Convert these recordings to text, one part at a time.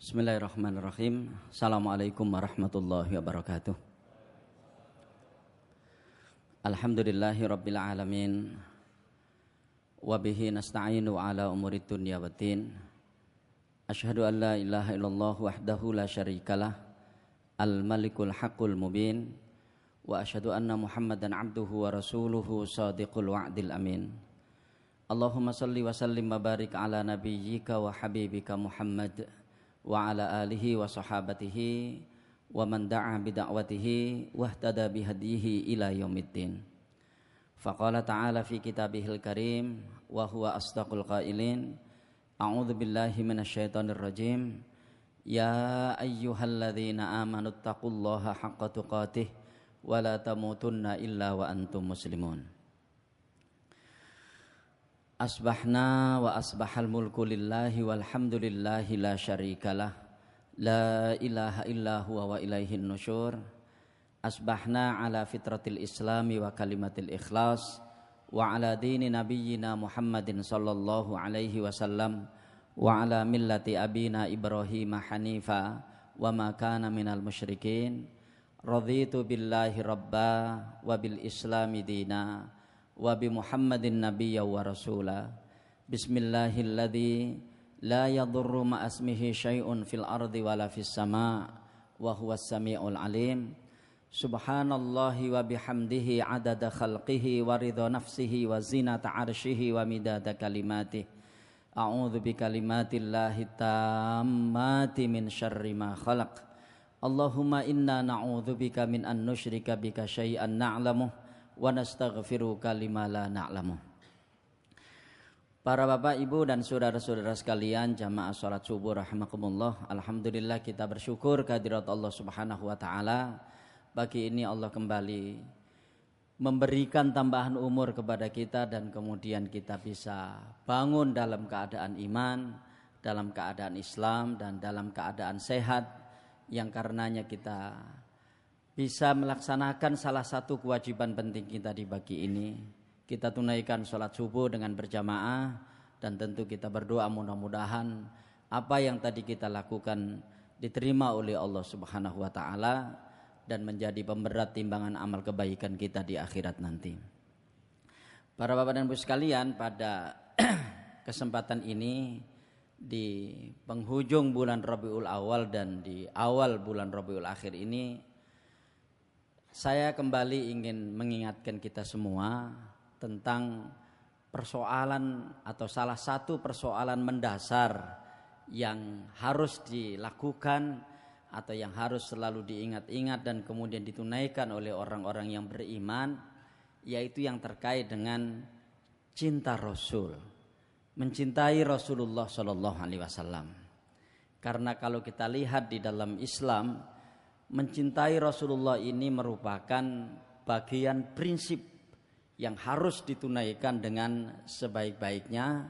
Bismillahirrahmanirrahim. Assalamualaikum warahmatullahi wabarakatuh. Alhamdulillahi rabbil alamin. Wabihi nasta'inu ala umurid dunya waddin. Asyhadu an la ilaha illallah wahdahu la syarikalah, al-malikul haqqul mubin. Wa asyhadu anna muhammadan abduhu wa rasuluhu sadiqul wa'dil amin. Allahumma salli wa sallim wa barik ala nabiyyika wa habibika Muhammad wa ala alihi wa sahabatihi wa man da'a bida'watihi wa ihtada bihadihi ila yaumiddin. Faqala ta'ala fi kitabihil karim wa huwa asdaqul qailin. A'udzu billahi minasyaitonir rajim. Ya ayyuhalladzina amanu taqullaha haqqa tuqatih wa la tamutunna illa wa antum muslimun. Asbahna wa asbahal mulku lillahi walhamdulillahi la syarikalah, la ilaha illa huwa wa ilaihin nusyur. Asbahna ala fitratil islami wa kalimatil ikhlas wa ala dini nabiyyina Muhammadin sallallahu alaihi wasallam wa ala millati abina Ibrahim hanifa wa ma kana minal musyrikin. Raditu billahi rabba wa bil islami dina wa bi Muhammadin nabiyya wa rasula. Bismillahilladzi la yadurru ma asmihi syai'un fil ardi wala fis sama' wa huwas sami'ul alim. Subhanallahi wa bihamdihi adada khalqihi wa ridha nafsihi wa zinata arshihi wa midada kalimatih. A'udzu bi kalimatillahi tammati min syarri ma khalaq. Allahumma inna na'udzubika min an nusyrika bika syai'an na'lamuh wa nastaghfiruka lima la na'lamu. Para bapak, ibu dan saudara-saudara sekalian, jamaah salat subuh rahimakumullah. Alhamdulillah kita bersyukur kehadirat Allah Subhanahu wa taala. Pagi ini Allah kembali memberikan tambahan umur kepada kita dan kemudian kita bisa bangun dalam keadaan iman, dalam keadaan Islam dan dalam keadaan sehat, yang karenanya kita bisa melaksanakan salah satu kewajiban penting kita di pagi ini. Kita tunaikan sholat subuh dengan berjamaah dan tentu kita berdoa mudah-mudahan apa yang tadi kita lakukan diterima oleh Allah Subhanahu wa taala dan menjadi pemberat timbangan amal kebaikan kita di akhirat nanti. Para bapak dan ibu sekalian, pada kesempatan ini di penghujung bulan Rabiul Awal dan di awal bulan Rabiul Akhir ini, saya kembali ingin mengingatkan kita semua tentang persoalan atau salah satu persoalan mendasar yang harus dilakukan atau yang harus selalu diingat-ingat dan kemudian ditunaikan oleh orang-orang yang beriman, yaitu yang terkait dengan cinta Rasul, mencintai Rasulullah Shallallahu Alaihi Wasallam. Karena kalau kita lihat di dalam Islam, mencintai Rasulullah ini merupakan bagian prinsip yang harus ditunaikan dengan sebaik-baiknya.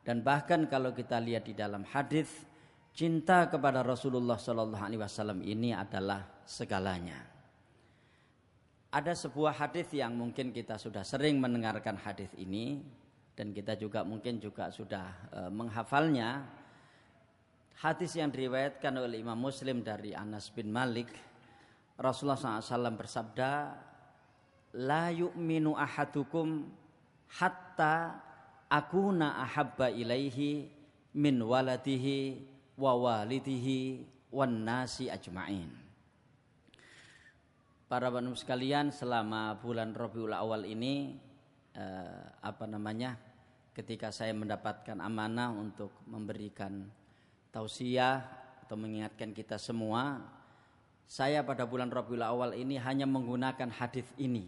Dan bahkan kalau kita lihat di dalam hadis, cinta kepada Rasulullah Sallallahu Alaihi Wasallam ini adalah segalanya. Ada sebuah hadis yang mungkin kita sudah sering mendengarkan hadis ini dan kita juga mungkin juga sudah menghafalnya. Hadis yang diriwayatkan oleh Imam Muslim dari Anas bin Malik, Rasulullah SAW bersabda, la yu'minu ahadukum hatta akuna ahabba ilaihi min waladihi wa walidihi wan nasi ajma'in. Para bapak sekalian, selama bulan Rabiul Awal ini ketika saya mendapatkan amanah untuk memberikan tausiah atau mengingatkan kita semua, saya pada bulan Rabiul Awal ini hanya menggunakan hadis ini.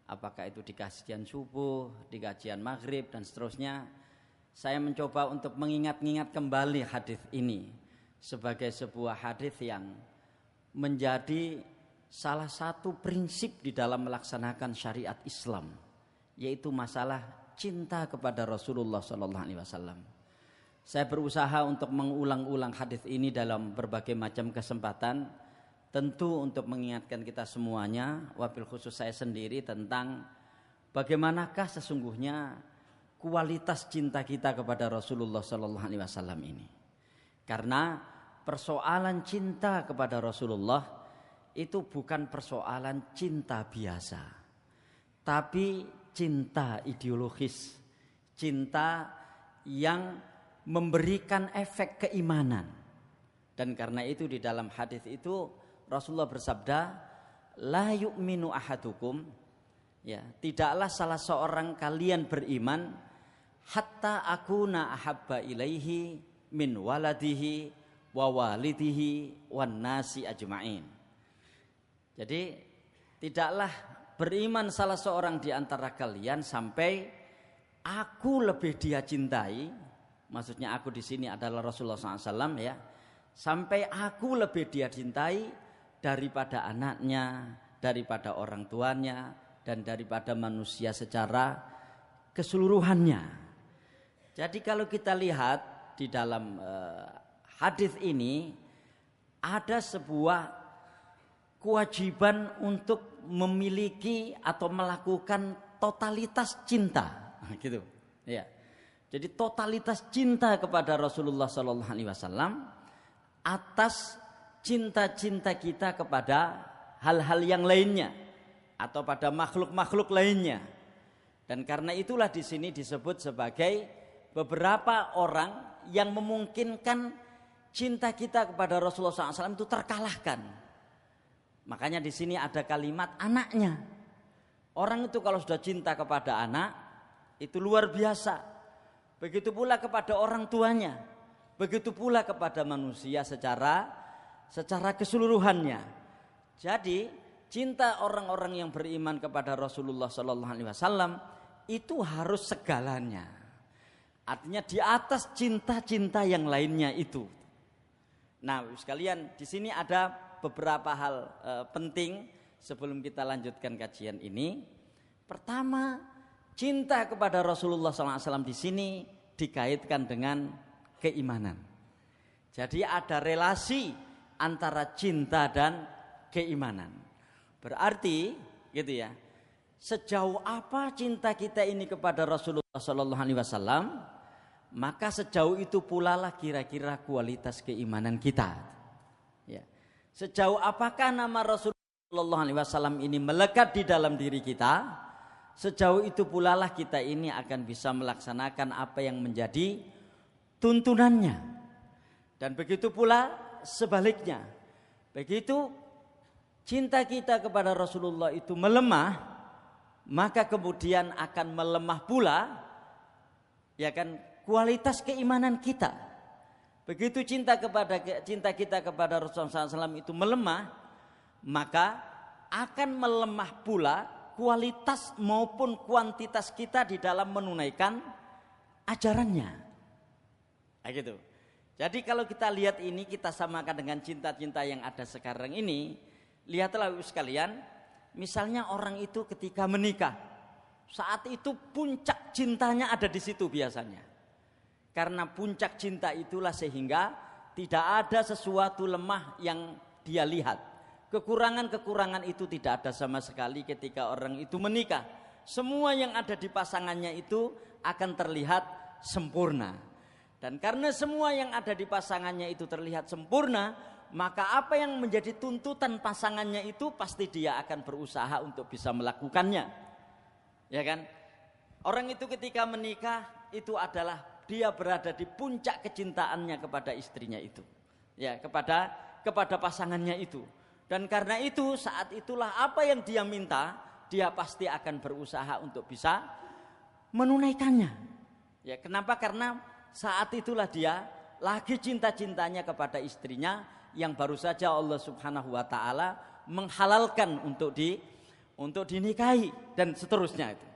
Apakah itu di kajian subuh, di kajian maghrib dan seterusnya, saya mencoba untuk mengingat-ingat kembali hadis ini sebagai sebuah hadis yang menjadi salah satu prinsip di dalam melaksanakan syariat Islam, yaitu masalah cinta kepada Rasulullah SAW. Saya berusaha untuk mengulang-ulang hadis ini dalam berbagai macam kesempatan, tentu untuk mengingatkan kita semuanya, wabil khusus saya sendiri, tentang bagaimanakah sesungguhnya kualitas cinta kita kepada Rasulullah SAW ini. Karena persoalan cinta kepada Rasulullah itu bukan persoalan cinta biasa, tapi cinta ideologis, cinta yang memberikan efek keimanan. Dan karena itu di dalam hadis itu Rasulullah bersabda, la yu'minu ahadukum, ya, tidaklah salah seorang kalian beriman hatta akuna ahabba ilaihi min waladihi wa walidihi wan nasi ajma'in. Jadi tidaklah beriman salah seorang di antara kalian sampai aku lebih dia cintai, maksudnya aku di sini adalah Rasulullah SAW, ya, sampai aku lebih dia cintai daripada anaknya, daripada orang tuanya, dan daripada manusia secara keseluruhannya. Jadi kalau kita lihat di dalam hadis ini ada sebuah kewajiban untuk memiliki atau melakukan totalitas cinta, gitu. Ya. Jadi totalitas cinta kepada Rasulullah SAW atas cinta-cinta kita kepada hal-hal yang lainnya atau pada makhluk-makhluk lainnya. Dan karena itulah di sini disebut sebagai beberapa orang yang memungkinkan cinta kita kepada Rasulullah SAW itu terkalahkan. Makanya di sini ada kalimat anaknya. Orang itu kalau sudah cinta kepada anak itu luar biasa. Begitu pula kepada orang tuanya. Begitu pula kepada manusia secara keseluruhannya. Jadi cinta orang-orang yang beriman kepada Rasulullah SAW itu harus segalanya. Artinya di atas cinta-cinta yang lainnya itu. Nah, sekalian di sini ada beberapa hal penting sebelum kita lanjutkan kajian ini. Pertama, cinta kepada Rasulullah SAW di sini dikaitkan dengan keimanan. Jadi ada relasi antara cinta dan keimanan. Berarti gitu ya. Sejauh apa cinta kita ini kepada Rasulullah SAW, maka sejauh itu pula lah kira-kira kualitas keimanan kita. Ya. Sejauh apakah nama Rasulullah SAW ini melekat di dalam diri kita, sejauh itu pula lah kita ini akan bisa melaksanakan apa yang menjadi tuntunannya. Dan begitu pula sebaliknya, begitu cinta kita kepada Rasulullah itu melemah, maka kemudian akan melemah pula, ya kan, kualitas keimanan kita. Begitu cinta kita kepada Rasulullah SAW itu melemah, maka akan melemah pula kualitas maupun kuantitas kita di dalam menunaikan ajarannya. Nah, gitu. Jadi kalau kita lihat ini, kita samakan dengan cinta-cinta yang ada sekarang ini. Lihatlah sekalian, misalnya orang itu ketika menikah, saat itu puncak cintanya ada di situ biasanya. Karena puncak cinta itulah sehingga tidak ada sesuatu lemah yang dia lihat. Kekurangan-kekurangan itu tidak ada sama sekali ketika orang itu menikah. Semua yang ada di pasangannya itu akan terlihat sempurna. Dan karena semua yang ada di pasangannya itu terlihat sempurna, maka apa yang menjadi tuntutan pasangannya itu pasti dia akan berusaha untuk bisa melakukannya. Ya kan? Orang itu ketika menikah itu adalah dia berada di puncak kecintaannya kepada istrinya itu. Ya, kepada pasangannya itu. Dan karena itu saat itulah apa yang dia minta, dia pasti akan berusaha untuk bisa menunaikannya. Ya, kenapa? Karena saat itulah dia lagi cinta-cintanya kepada istrinya yang baru saja Allah Subhanahu wa taala menghalalkan untuk dinikahi dan seterusnya itu.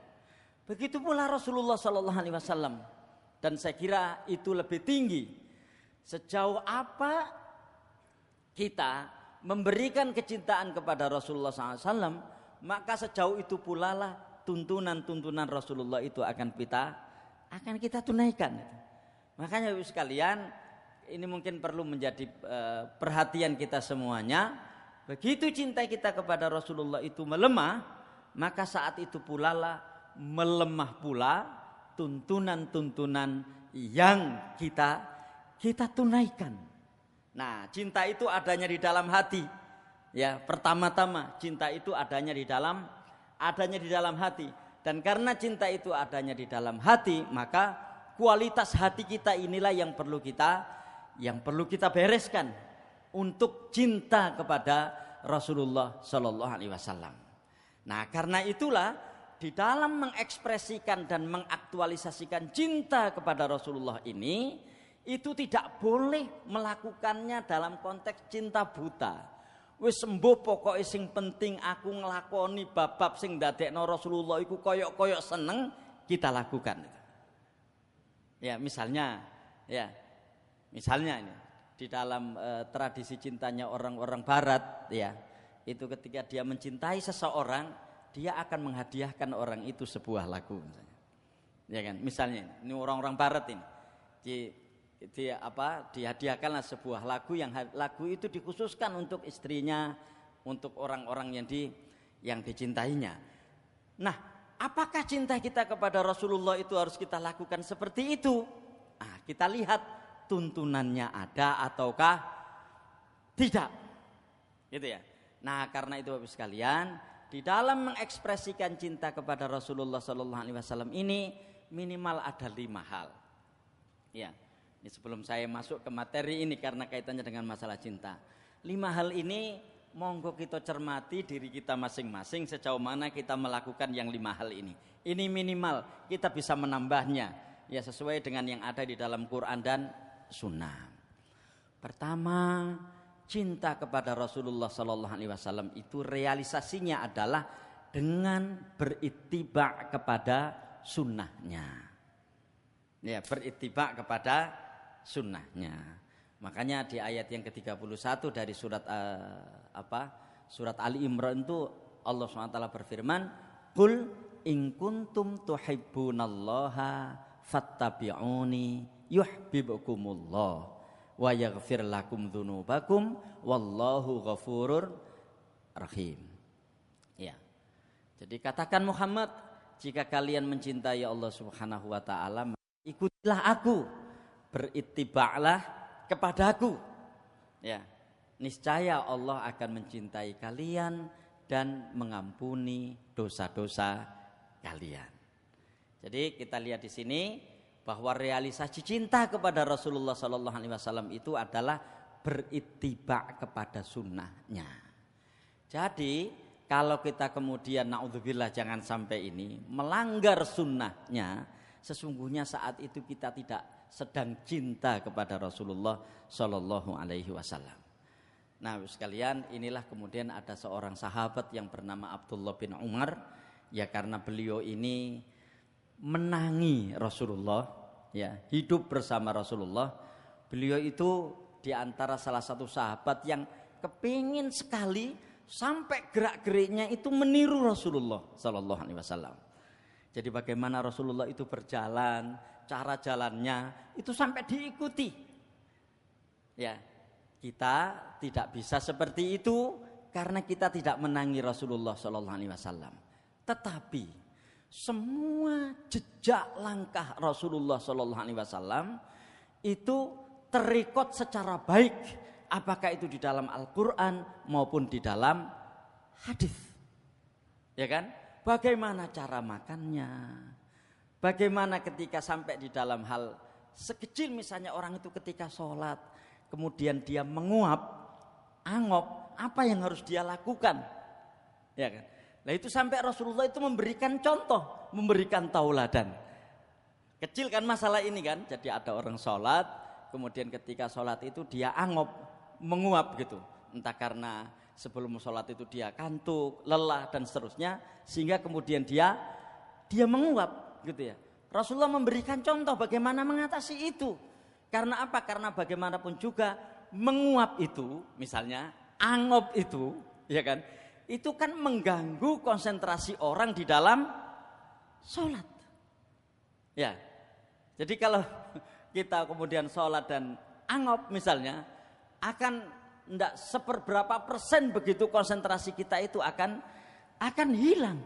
Begitu pula Rasulullah SAW. Dan saya kira itu lebih tinggi. Sejauh apa kita memberikan kecintaan kepada Rasulullah SAW, maka sejauh itu pula lah tuntunan-tuntunan Rasulullah itu akan kita tunaikan. Makanya Bapak sekalian, ini mungkin perlu menjadi perhatian kita semuanya. Begitu cinta kita kepada Rasulullah itu melemah, maka saat itu pula lah melemah pula tuntunan-tuntunan yang kita tunaikan. Nah, cinta itu adanya di dalam hati. Ya, pertama-tama cinta itu adanya di dalam hati. Dan karena cinta itu adanya di dalam hati, maka kualitas hati kita inilah yang perlu kita bereskan untuk cinta kepada Rasulullah Shallallahu Alaihi Wasallam. Nah, karena itulah di dalam mengekspresikan dan mengaktualisasikan cinta kepada Rasulullah ini, itu tidak boleh melakukannya dalam konteks cinta buta. Wis sembuh pokoknya sing penting aku ngelakoni bab-bab sing ndadekno Rasulullah iku koyok-koyok seneng, kita lakukan. Ya, misalnya ini di dalam tradisi cintanya orang-orang barat, ya, itu ketika dia mencintai seseorang, dia akan menghadiahkan orang itu sebuah lagu misalnya. Ya kan? Misalnya ini orang-orang barat ini. Dihadiahkanlah sebuah lagu yang lagu itu dikhususkan untuk istrinya, untuk orang-orang yang dicintainya. Nah, apakah cinta kita kepada Rasulullah itu harus kita lakukan seperti itu? Nah, kita lihat tuntunannya ada ataukah tidak, gitu ya. Nah, karena itu Bapak sekalian, di dalam mengekspresikan cinta kepada Rasulullah Sallallahu Alaihi Wasallam ini minimal ada 5 hal. Ya. Ini sebelum saya masuk ke materi ini karena kaitannya dengan masalah cinta. 5 hal ini monggo kita cermati diri kita masing-masing sejauh mana kita melakukan yang 5 hal ini. Ini minimal kita bisa menambahnya ya sesuai dengan yang ada di dalam Quran dan Sunnah. Pertama, cinta kepada Rasulullah Sallallahu Alaihi Wasallam itu realisasinya adalah dengan berittiba kepada sunnahnya. Ya, berittiba kepada sunnahnya. Makanya di ayat yang ke-31 dari surat Ali Imran itu Allah SWT berfirman, "Qul in kuntum tuhibbunallaha fattabi'uni yuhibbukumullah wa yaghfir lakum dzunubakum wallahu ghafurur rahim." Ya. Jadi katakan Muhammad, jika kalian mencintai Allah Subhanahu wa taala, ikutilah aku, berittiba'lah kepadaku. Ya. Niscaya Allah akan mencintai kalian dan mengampuni dosa-dosa kalian. Jadi kita lihat di sini bahwa realisasi cinta kepada Rasulullah Sallallahu Alaihi Wasallam itu adalah berittiba kepada sunnahnya. Jadi kalau kita kemudian naudzubillah jangan sampai ini melanggar sunnahnya, sesungguhnya saat itu kita tidak sedang cinta kepada Rasulullah Sallallahu Alaihi Wasallam. Nah, sekalian, inilah kemudian ada seorang sahabat yang bernama Abdullah bin Umar, ya karena beliau ini menangi Rasulullah, ya hidup bersama Rasulullah. Beliau itu diantara salah satu sahabat yang kepingin sekali sampai gerak-geriknya itu meniru Rasulullah Sallallahu Alaihi Wasallam. Jadi bagaimana Rasulullah itu berjalan, cara jalannya itu sampai diikuti. Ya, kita tidak bisa seperti itu karena kita tidak menangi Rasulullah Sallallahu Alaihi Wasallam. Tetapi semua jejak langkah Rasulullah Sallallahu Alaihi Wasallam itu terekod secara baik, apakah itu di dalam Al-Quran maupun di dalam hadis. Ya kan? Bagaimana cara makannya, bagaimana ketika sampai di dalam hal sekecil misalnya orang itu ketika sholat kemudian dia menguap, angop, apa yang harus dia lakukan, ya kan? Nah itu sampai Rasulullah itu memberikan contoh, memberikan tauladan. Kecil kan masalah ini kan, jadi ada orang sholat, kemudian ketika sholat itu dia angop, menguap gitu, entah karena sebelum sholat itu dia kantuk, lelah dan seterusnya, sehingga kemudian dia menguap gitu ya. Rasulullah memberikan contoh bagaimana mengatasi itu. Karena apa? Karena bagaimanapun juga menguap itu, misalnya angop itu, ya kan? Itu kan mengganggu konsentrasi orang di dalam sholat. Ya. Jadi kalau kita kemudian sholat dan angop misalnya, akan tidak seberapa persen begitu konsentrasi kita itu akan hilang.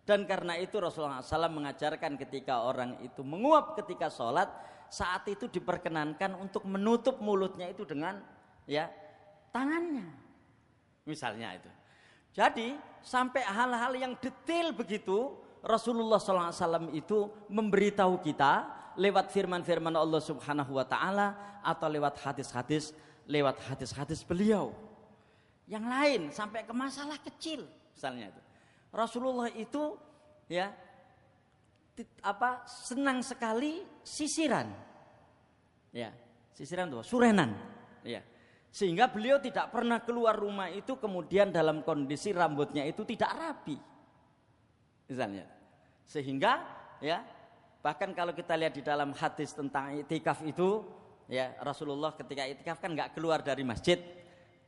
Dan karena itu Rasulullah SAW mengajarkan ketika orang itu menguap ketika sholat, saat itu diperkenankan untuk menutup mulutnya itu dengan ya tangannya. Misalnya itu. Jadi sampai hal-hal yang detail begitu Rasulullah SAW itu memberitahu kita lewat firman-firman Allah Subhanahu wa taala atau lewat hadis-hadis beliau. Yang lain sampai ke masalah kecil misalnya itu. Rasulullah itu ya senang sekali sisiran. Ya, sisiran itu surenan. Ya. Sehingga beliau tidak pernah keluar rumah itu kemudian dalam kondisi rambutnya itu tidak rapi. Misalnya. Sehingga ya bahkan kalau kita lihat di dalam hadis tentang itikaf itu ya Rasulullah ketika itikaf kan enggak keluar dari masjid,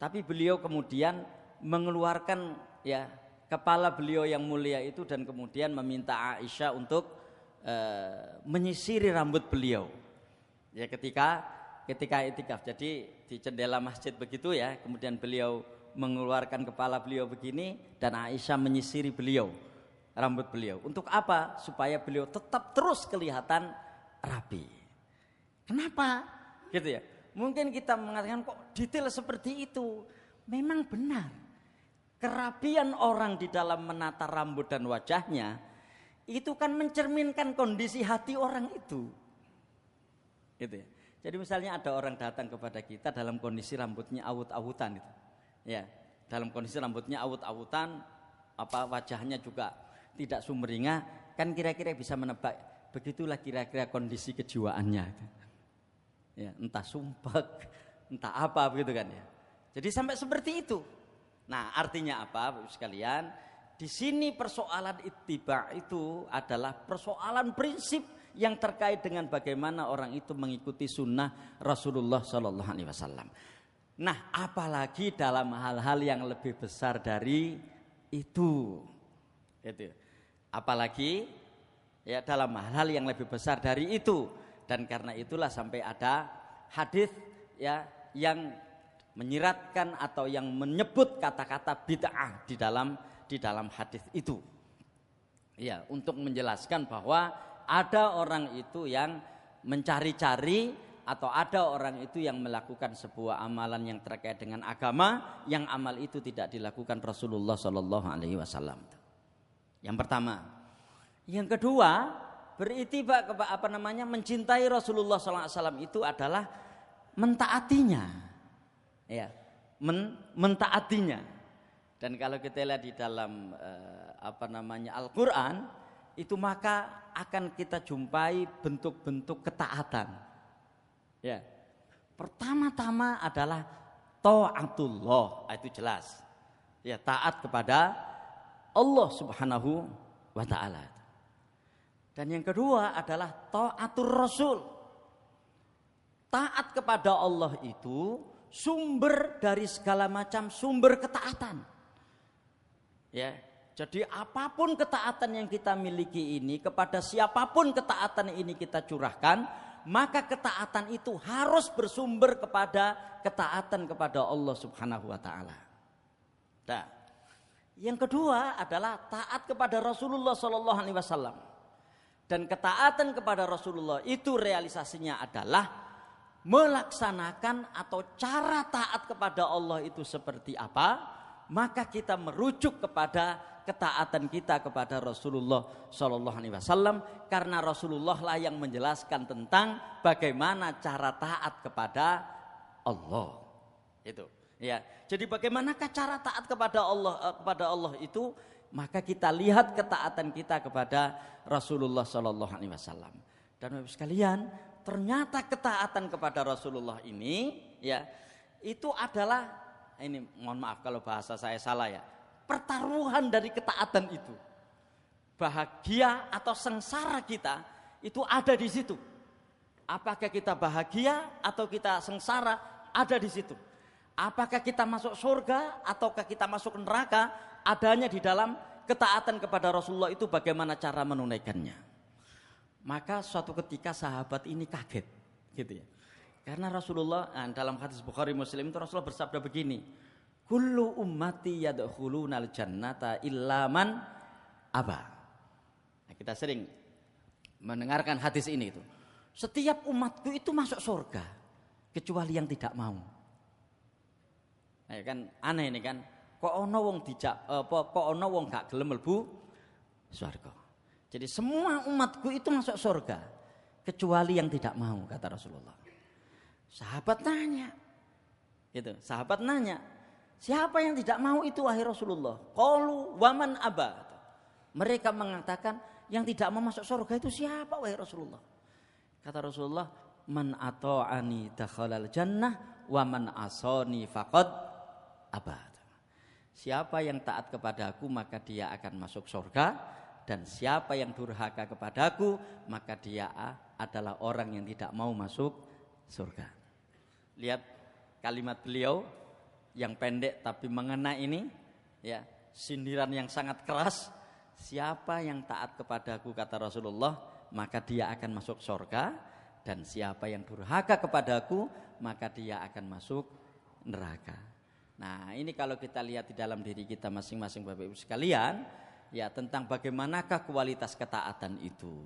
tapi beliau kemudian mengeluarkan ya kepala beliau yang mulia itu dan kemudian meminta Aisyah untuk menyisiri rambut beliau. Ya ketika itikaf. Jadi di jendela masjid begitu ya, kemudian beliau mengeluarkan kepala beliau begini dan Aisyah menyisiri beliau, rambut beliau. Untuk apa? Supaya beliau tetap terus kelihatan rapi. Kenapa? Gitu ya. Mungkin kita mengatakan kok detail seperti itu. Memang benar. Kerapian orang di dalam menata rambut dan wajahnya itu kan mencerminkan kondisi hati orang itu. Gitu ya. Jadi misalnya ada orang datang kepada kita dalam kondisi rambutnya awut-awutan gitu. Ya, dalam kondisi rambutnya awut-awutan, wajahnya juga tidak sumringah, kan kira-kira bisa menebak begitulah kira-kira kondisi kejiwaannya gitu. Ya, entah sumpek, entah apa begitu kan ya. Jadi sampai seperti itu. Nah, artinya apa, Bapak sekalian? Di sini persoalan ittiba itu adalah persoalan prinsip yang terkait dengan bagaimana orang itu mengikuti sunnah Rasulullah Sallallahu Alaihi Wasallam. Nah, apalagi dalam hal-hal yang lebih besar dari itu. Apalagi ya dalam hal-hal yang lebih besar dari itu. Dan karena itulah sampai ada hadis ya yang menyiratkan atau yang menyebut kata-kata bid'ah di dalam hadis itu. Ya, untuk menjelaskan bahwa ada orang itu yang mencari-cari atau ada orang itu yang melakukan sebuah amalan yang terkait dengan agama yang amal itu tidak dilakukan Rasulullah Shallallahu Alaihi Wasallam. Yang pertama, yang kedua beritiba mencintai Rasulullah Shallallahu Alaihi Wasallam itu adalah mentaatinya, ya, mentaatinya. Dan kalau kita lihat di dalam Al-Quran itu maka akan kita jumpai bentuk-bentuk ketaatan. Ya. Pertama-tama adalah taatullah, itu jelas. Ya, taat kepada Allah Subhanahu wa taala. Dan yang kedua adalah taatur Rasul. Taat kepada Allah itu sumber dari segala macam sumber ketaatan. Ya. Jadi apapun ketaatan yang kita miliki ini, kepada siapapun ketaatan ini kita curahkan, maka ketaatan itu harus bersumber kepada ketaatan kepada Allah Subhanahu wa taala. Nah, yang kedua adalah taat kepada Rasulullah sallallahu alaihi wasallam. Dan ketaatan kepada Rasulullah itu realisasinya adalah melaksanakan atau cara taat kepada Allah itu seperti apa, maka kita merujuk kepada ketaatan kita kepada Rasulullah Shallallahu Alaihi Wasallam karena Rasulullah lah yang menjelaskan tentang bagaimana cara taat kepada Allah. Itu, ya. Jadi bagaimanakah cara taat kepada Allah itu? Maka kita lihat ketaatan kita kepada Rasulullah Shallallahu Alaihi Wasallam. Dan Bapak sekalian, ternyata ketaatan kepada Rasulullah ini, ya, itu adalah ini. Mohon maaf kalau bahasa saya salah ya. Pertaruhan dari ketaatan itu, bahagia atau sengsara kita itu ada di situ. Apakah kita bahagia atau kita sengsara ada di situ. Apakah kita masuk surga ataukah kita masuk neraka adanya di dalam ketaatan kepada Rasulullah itu bagaimana cara menunaikannya. Maka suatu ketika sahabat ini kaget, gitu ya. Karena Rasulullah dalam hadis Bukhari Muslim itu Rasulullah bersabda begini. Kullu ummati yadkhulunal jannata illa man aba. Nah, kita sering mendengarkan hadis ini itu. Setiap umatku itu masuk surga kecuali yang tidak mau. Ya kan aneh ini kan. Kok ono wong gak gelem mlebu surga. Jadi semua umatku itu masuk surga kecuali yang tidak mau, kata Rasulullah. Sahabat nanya. Gitu, sahabat nanya, siapa yang tidak mau itu wahai Rasulullah? Qalu waman aba. Mereka mengatakan yang tidak mau masuk surga itu siapa wahai Rasulullah? Kata Rasulullah, man ata'ani dakhalal jannah wa man asani faqad aba. Siapa yang taat kepadaku maka dia akan masuk surga, dan siapa yang durhaka kepadaku maka dia adalah orang yang tidak mau masuk surga. Lihat kalimat beliau yang pendek tapi mengena ini, ya, sindiran yang sangat keras. Siapa yang taat kepadaku, kata Rasulullah, maka dia akan masuk surga, dan siapa yang durhaka kepadaku maka dia akan masuk neraka. Nah, ini kalau kita lihat di dalam diri kita masing-masing Bapak Ibu sekalian, ya, tentang bagaimanakah kualitas ketaatan itu.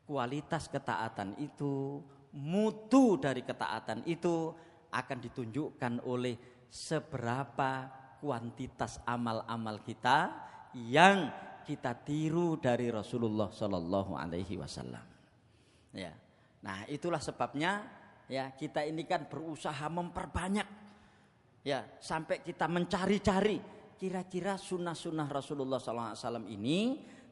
Kualitas ketaatan itu, mutu dari ketaatan itu akan ditunjukkan oleh seberapa kuantitas amal-amal kita yang kita tiru dari Rasulullah Shallallahu Alaihi Wasallam. Ya, nah itulah sebabnya ya kita ini kan berusaha memperbanyak, ya, sampai kita mencari-cari kira-kira sunnah-sunnah Rasulullah Shallallahu Alaihi Wasallam ini,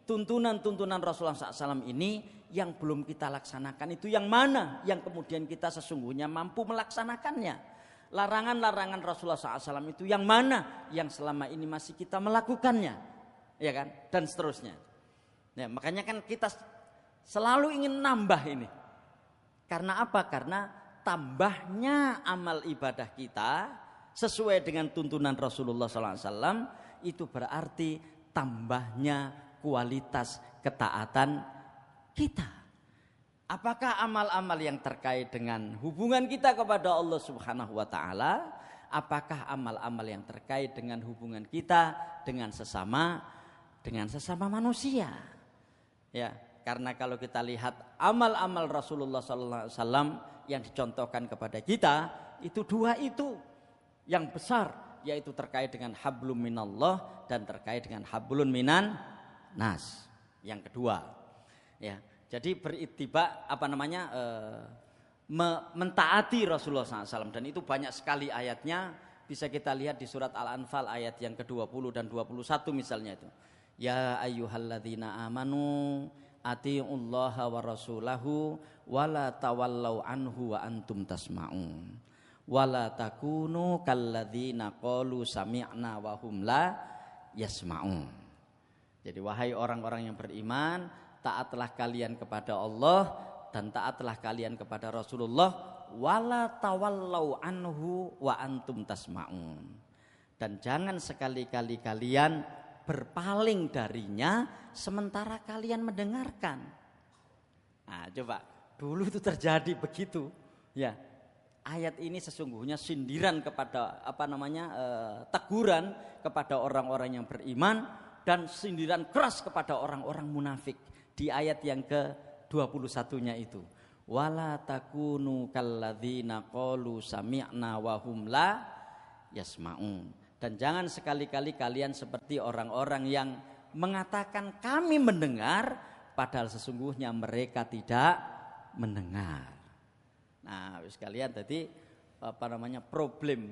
tuntunan-tuntunan Rasulullah SAW ini yang belum kita laksanakan itu yang mana, yang kemudian kita sesungguhnya mampu melaksanakannya. Larangan-larangan Rasulullah SAW itu yang mana, yang selama ini masih kita melakukannya, ya kan, dan seterusnya. Ya, makanya kan kita selalu ingin nambah ini. Karena apa? Karena tambahnya amal ibadah kita sesuai dengan tuntunan Rasulullah SAW itu berarti tambahnya kualitas ketaatan kita. Apakah amal-amal yang terkait dengan hubungan kita kepada Allah Subhanahu wa taala? Apakah amal-amal yang terkait dengan hubungan kita dengan sesama manusia? Ya, karena kalau kita lihat amal-amal Rasulullah sallallahu alaihi wasallam yang dicontohkan kepada kita, itu dua itu yang besar, yaitu terkait dengan hablum minallah dan terkait dengan hablun minan nas. Yang kedua, ya, jadi berittiba mentaati Rasulullah SAW, dan itu banyak sekali ayatnya, bisa kita lihat di surat Al-Anfal ayat yang ke-20 dan 21 misalnya itu. Ya ayyuhalladzina amanu atiullaha wa rasulahu wala tawallau anhu wa antum tasma'un wala takunu kalladzina qalu sami'na wa hum la yasma'un. Jadi wahai orang-orang yang beriman, taatlah kalian kepada Allah dan taatlah kalian kepada Rasulullah, wala tawallau anhu wa antum tasma'un. Dan jangan sekali-kali kalian berpaling darinya sementara kalian mendengarkan. Nah, coba dulu itu terjadi begitu, ya. Ayat ini sesungguhnya sindiran kepada teguran kepada orang-orang yang beriman dan sindiran keras kepada orang-orang munafik di ayat yang ke-21-nya itu. Wala takunu kalladzina qalu sami'na wa hum la yasma'un. Dan jangan sekali-kali kalian seperti orang-orang yang mengatakan kami mendengar padahal sesungguhnya mereka tidak mendengar. Nah, sekalian tadi problem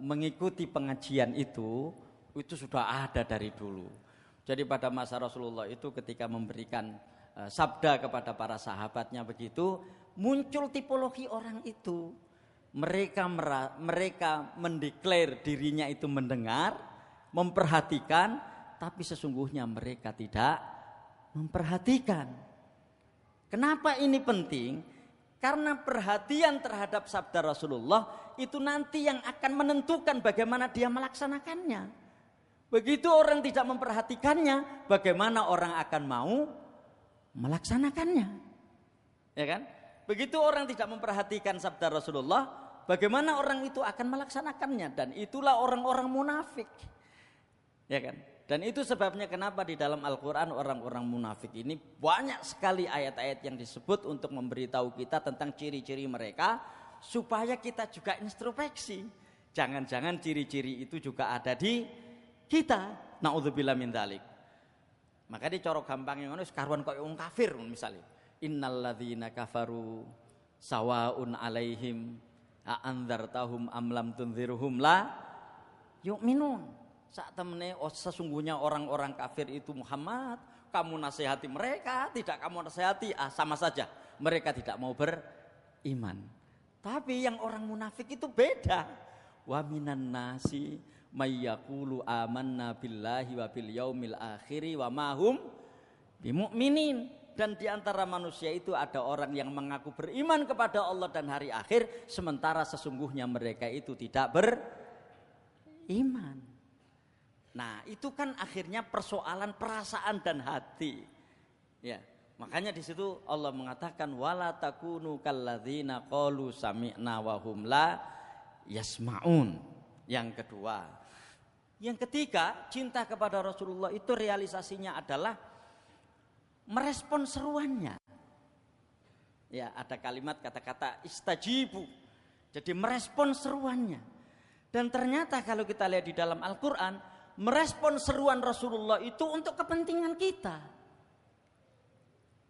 mengikuti pengajian itu sudah ada dari dulu. Jadi pada masa Rasulullah itu ketika memberikan sabda kepada para sahabatnya begitu, muncul tipologi orang itu. Mereka mendeklar dirinya itu mendengar, memperhatikan, tapi sesungguhnya mereka tidak memperhatikan. Kenapa ini penting? Karena perhatian terhadap sabda Rasulullah itu nanti yang akan menentukan bagaimana dia melaksanakannya. Begitu orang tidak memperhatikannya, bagaimana orang akan mau melaksanakannya? Ya kan? Begitu orang tidak memperhatikan sabda Rasulullah, bagaimana orang itu akan melaksanakannya? Dan itulah orang-orang munafik. Ya kan? Dan itu sebabnya kenapa di dalam Al-Quran orang-orang munafik ini banyak sekali ayat-ayat yang disebut untuk memberitahu kita tentang ciri-ciri mereka, supaya kita juga introspeksi. Jangan-jangan ciri-ciri itu juga ada di kita. Naudzubillah min dzalik. Maka di coro gampang yang ngono karuan koyo wong kafir misalnya. Innalladzina kafaru sawaun alaihim a andzartahum am lam tunzirhum la yu'minun. Saat temene sesungguhnya orang-orang kafir itu Muhammad, kamu nasihati mereka, tidak kamu nasihati, sama saja. Mereka tidak mau beriman. Tapi yang orang munafik itu beda. Wa minan nasi may yaqulu amanna billahi wa bil yaumil akhir wa ma hum bimu'minin. Dan di antara manusia itu ada orang yang mengaku beriman kepada Allah dan hari akhir, sementara sesungguhnya mereka itu tidak beriman. Nah, itu kan akhirnya persoalan perasaan dan hati. Ya, makanya di situ Allah mengatakan wala takunu kalladzina qalu sami'na wa hum la yasma'un. Yang kedua. Yang ketiga, cinta kepada Rasulullah itu realisasinya adalah merespon seruannya. Ya, ada kalimat kata-kata istajibu. Jadi merespon seruannya. Dan ternyata kalau kita lihat di dalam Al-Qur'an, merespon seruan Rasulullah itu untuk kepentingan kita.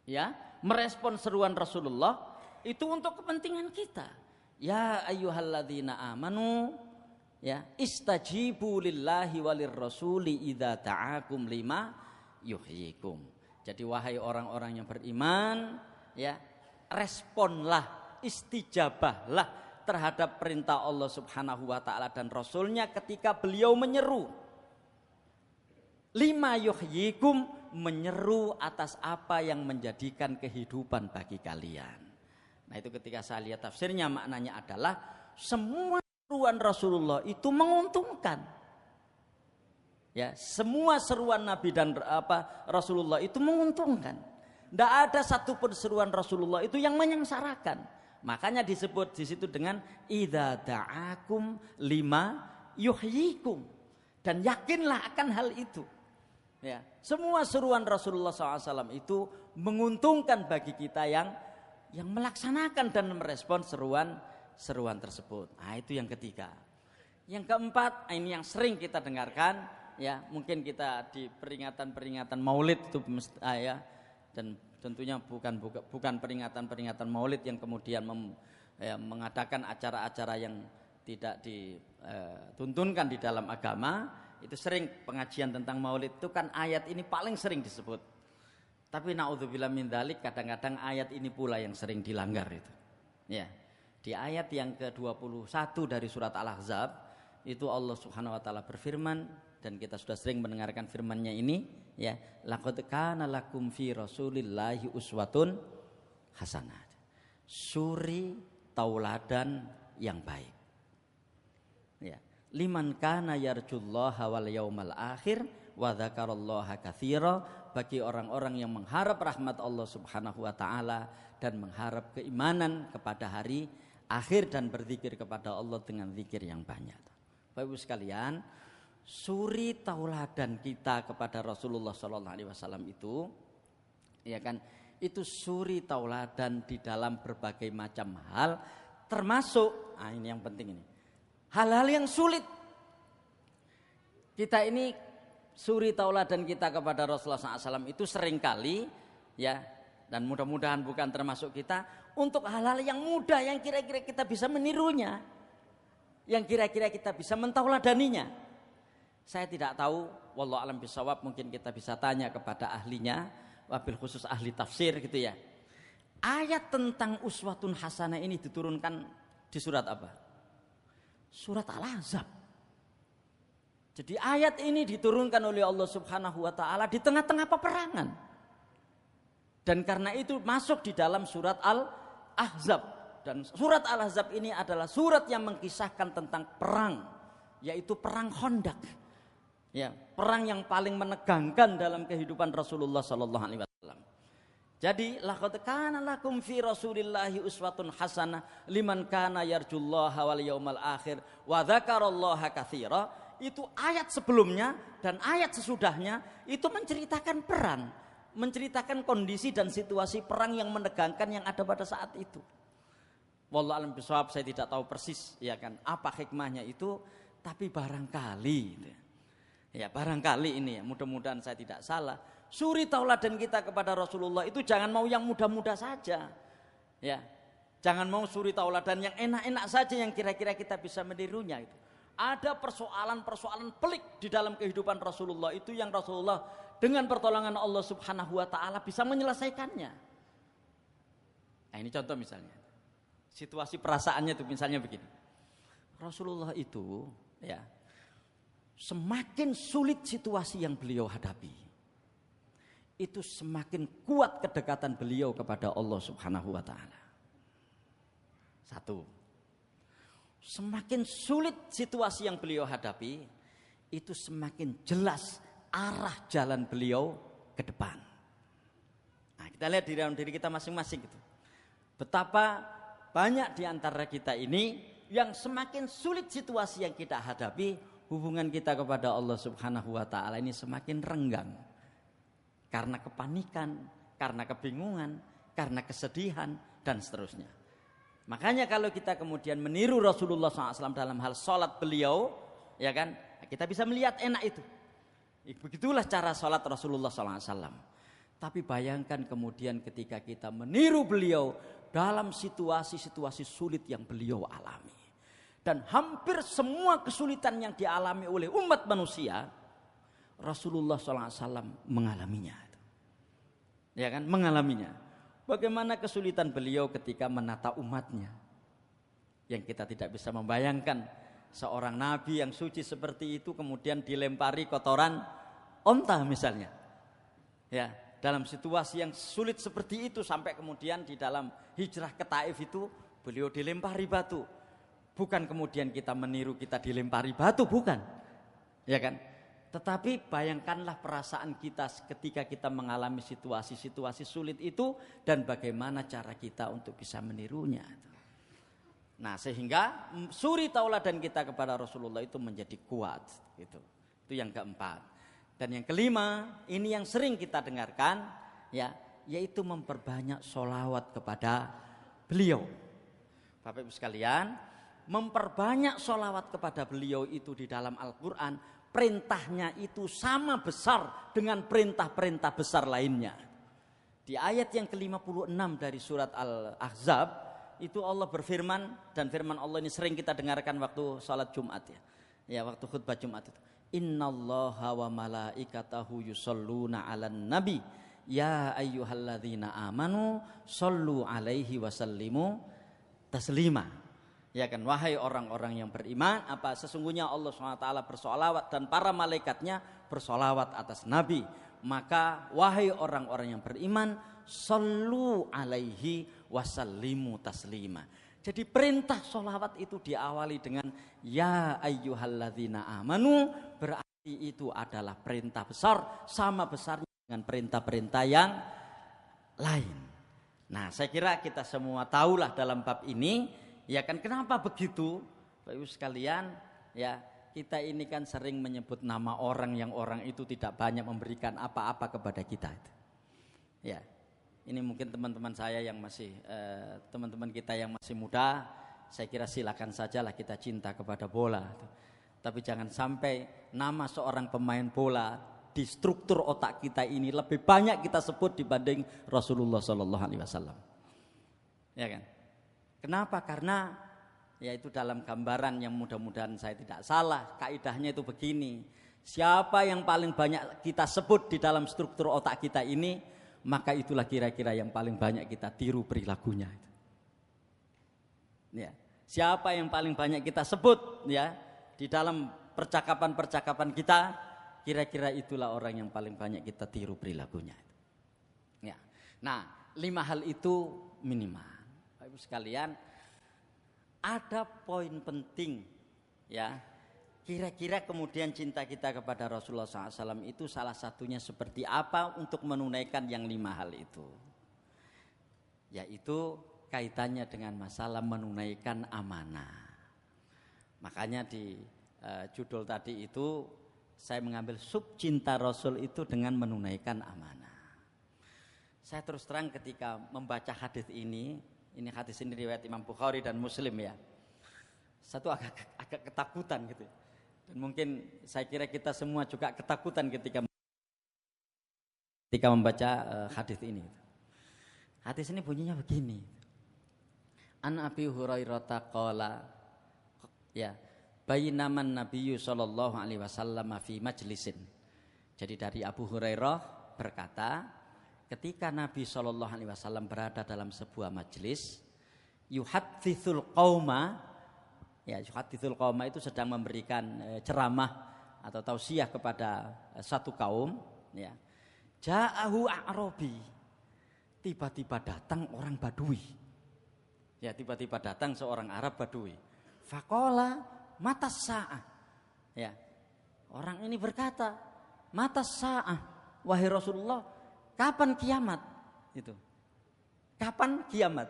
Ya, merespon seruan Rasulullah itu untuk kepentingan kita. Ya ayyuhalladzina amanu ya istajibu lillahi walir rasuli idza ta'akum lima yuhyikum. Jadi wahai orang-orang yang beriman, ya, responlah, istijabahlah terhadap perintah Allah Subhanahu wa taala dan Rasulnya ketika beliau menyeru. Lima yuhyikum, menyeru atas apa yang menjadikan kehidupan bagi kalian. Nah, itu ketika saya lihat tafsirnya maknanya adalah semua seruan Rasulullah itu menguntungkan. Ya, semua seruan Nabi dan Rasulullah itu menguntungkan. Tidak ada satupun seruan Rasulullah itu yang menyengsarakan. Makanya disebut di situ dengan idza da'akum lima yuhyikum. Dan yakinlah akan hal itu. Ya, semua seruan Rasulullah SAW itu menguntungkan bagi kita yang melaksanakan dan merespon seruan tersebut. Nah, itu yang ketiga. Yang keempat, ini yang sering kita dengarkan, ya, mungkin kita di peringatan Maulid itu ya, dan tentunya bukan peringatan Maulid yang kemudian mengadakan acara-acara yang tidak dituntunkan di dalam agama. Itu sering pengajian tentang Maulid itu kan ayat ini paling sering disebut. Tapi naudzubillah min dzalik, kadang-kadang ayat ini pula yang sering dilanggar itu. Ya. Di ayat yang ke-21 dari surat Al-Ahzab itu Allah Subhanahu wa taala berfirman, dan kita sudah sering mendengarkan firman-Nya ini, ya, laqad kana lakum fi rasulillahi uswatun hasanah. Suri tauladan yang baik. Ya. Liman kana yarjullaha wal yaumal akhir wa dzakarallaha katsira, bagi orang-orang yang mengharap rahmat Allah Subhanahu wa taala dan mengharap keimanan kepada hari akhir dan berzikir kepada Allah dengan zikir yang banyak. Bapak Ibu sekalian, suri tauladan kita kepada Rasulullah sallallahu alaihi wasallam itu, ya kan, itu suri tauladan di dalam berbagai macam hal, termasuk ini yang penting ini. Hal-hal yang sulit. Kita ini suri tauladan kita kepada Rasulullah SAW itu seringkali, ya, dan mudah-mudahan bukan termasuk kita, untuk hal-hal yang mudah yang kira-kira kita bisa menirunya, yang kira-kira kita bisa mentauladaninya. Saya tidak tahu, wallahu a'lam bishawab, mungkin kita bisa tanya kepada ahlinya, wabil khusus ahli tafsir gitu ya. Ayat tentang uswatun hasanah ini diturunkan di surat apa? Surat Al-Ahzab. Jadi ayat ini diturunkan oleh Allah Subhanahu wa taala di tengah-tengah peperangan. Dan karena itu masuk di dalam surat Al-Ahzab. Dan surat Al-Ahzab ini adalah surat yang mengkisahkan tentang perang, yaitu perang Khandaq. Ya, perang yang paling menegangkan dalam kehidupan Rasulullah sallallahu alaihi wasallam. Jadi laqad kana lakum fi rasulillahi uswatun hasanah liman kana yarjullaha wal yaumal akhir wa dzakarallaha katsira. Itu ayat sebelumnya dan ayat sesudahnya itu menceritakan perang, menceritakan kondisi dan situasi perang yang menegangkan yang ada pada saat itu. Wallahu a'lam bishawab, saya tidak tahu persis ya kan apa hikmahnya itu, tapi barangkali gitu. Ya barangkali ini ya, mudah-mudahan saya tidak salah. Suri tauladan kita kepada Rasulullah itu jangan mau yang mudah-mudah saja. Ya. Jangan mau suri tauladan yang enak-enak saja yang kira-kira kita bisa menirunya itu. Ada persoalan-persoalan pelik di dalam kehidupan Rasulullah itu yang Rasulullah dengan pertolongan Allah Subhanahu wa taala bisa menyelesaikannya. Nah, ini contoh misalnya. Situasi perasaannya itu misalnya begini. Rasulullah itu ya semakin sulit situasi yang beliau hadapi, itu semakin kuat kedekatan beliau kepada Allah Subhanahu wa taala. Satu. Semakin sulit situasi yang beliau hadapi, itu semakin jelas arah jalan beliau ke depan. Nah, kita lihat di dalam diri kita masing-masing gitu. Betapa banyak di antara kita ini yang semakin sulit situasi yang kita hadapi, hubungan kita kepada Allah Subhanahu wa taala ini semakin renggang. Karena kepanikan, karena kebingungan, karena kesedihan dan seterusnya. Makanya kalau kita kemudian meniru Rasulullah SAW dalam hal sholat beliau, ya kan, kita bisa melihat enak itu. Begitulah cara sholat Rasulullah SAW. Tapi bayangkan kemudian ketika kita meniru beliau dalam situasi-situasi sulit yang beliau alami. Dan hampir semua kesulitan yang dialami oleh umat manusia, Rasulullah SAW mengalaminya. Ya kan, mengalaminya. Bagaimana kesulitan beliau ketika menata umatnya. Yang kita tidak bisa membayangkan seorang nabi yang suci seperti itu kemudian dilempari kotoran onta misalnya. Ya, dalam situasi yang sulit seperti itu sampai kemudian di dalam hijrah ke Taif itu beliau dilempari batu. Bukan kemudian kita meniru kita dilempari batu, bukan. Ya kan? Tetapi bayangkanlah perasaan kita ketika kita mengalami situasi-situasi sulit itu dan bagaimana cara kita untuk bisa menirunya. Nah, sehingga suri tauladan kita kepada Rasulullah itu menjadi kuat gitu. Itu yang keempat. Dan yang kelima, ini yang sering kita dengarkan ya, yaitu memperbanyak sholawat kepada beliau. Bapak Ibu sekalian, memperbanyak sholawat kepada beliau itu di dalam Al-Quran, perintahnya itu sama besar dengan perintah-perintah besar lainnya. Di ayat yang ke-56 dari surat Al-Ahzab, itu Allah berfirman, dan firman Allah ini sering kita dengarkan waktu salat Jumat ya. Ya, waktu khutbah Jumat itu. Innallaha wa malaikatahu yusholluna 'alan nabi ya ayyuhalladzina amanu shollu 'alaihi wa sallimu taslima. Ya kan, wahai orang-orang yang beriman, apa sesungguhnya Allah SWT bersolawat dan para malaikatnya bersolawat atas Nabi. Maka wahai orang-orang yang beriman, shollu alaihi wasallimu taslima. Jadi perintah solawat itu diawali dengan ya ayyuhalladzina amanu, berarti itu adalah perintah besar, sama besarnya dengan perintah-perintah yang lain. Nah, saya kira kita semua tahulah dalam bab ini. Ya kan, kenapa begitu? Bapak Ibu sekalian, ya kita ini kan sering menyebut nama orang yang orang itu tidak banyak memberikan apa-apa kepada kita. Ya, ini mungkin teman-teman saya yang masih, teman-teman kita yang masih muda, saya kira silakan sajalah kita cinta kepada bola. Tapi jangan sampai nama seorang pemain bola di struktur otak kita ini lebih banyak kita sebut dibanding Rasulullah SAW. Ya kan? Kenapa? Karena yaitu dalam gambaran yang mudah-mudahan saya tidak salah, kaidahnya itu begini. Siapa yang paling banyak kita sebut di dalam struktur otak kita ini, maka itulah kira-kira yang paling banyak kita tiru perilakunya. Ya. Siapa yang paling banyak kita sebut ya di dalam percakapan-percakapan kita, kira-kira itulah orang yang paling banyak kita tiru perilakunya. Ya. Nah, 5 hal itu minimal. Ibu sekalian, ada poin penting ya. Kira-kira kemudian cinta kita kepada Rasulullah SAW itu salah satunya seperti apa untuk menunaikan yang 5 hal itu. Yaitu kaitannya dengan masalah menunaikan amanah. Makanya di judul tadi itu saya mengambil sub cinta Rasul itu dengan menunaikan amanah. Saya terus terang ketika membaca hadis ini, Ini hadis ini riwayat Imam Bukhari dan Muslim ya. Satu agak ketakutan gitu. Dan mungkin saya kira kita semua juga ketakutan ketika membaca hadis ini. Hadis ini bunyinya begini. An Abi Hurairah qala ya, bainaman Nabiyyu sallallahu alaihi wasallam fi majlisin. Jadi dari Abu Hurairah berkata, ketika Nabi sallallahu alaihi wasallam berada dalam sebuah majelis, yuhadditsul qauma, ya yuhadditsul qauma itu sedang memberikan ceramah atau tausiah kepada satu kaum, ya. Ja'ahu a'rabi, tiba-tiba datang orang Badui. Ya, tiba-tiba datang seorang Arab Badui. Faqala matas sa'ah. Ya. Orang ini berkata, matas sa'ah, wahai Rasulullah, kapan kiamat? Itu. Kapan kiamat?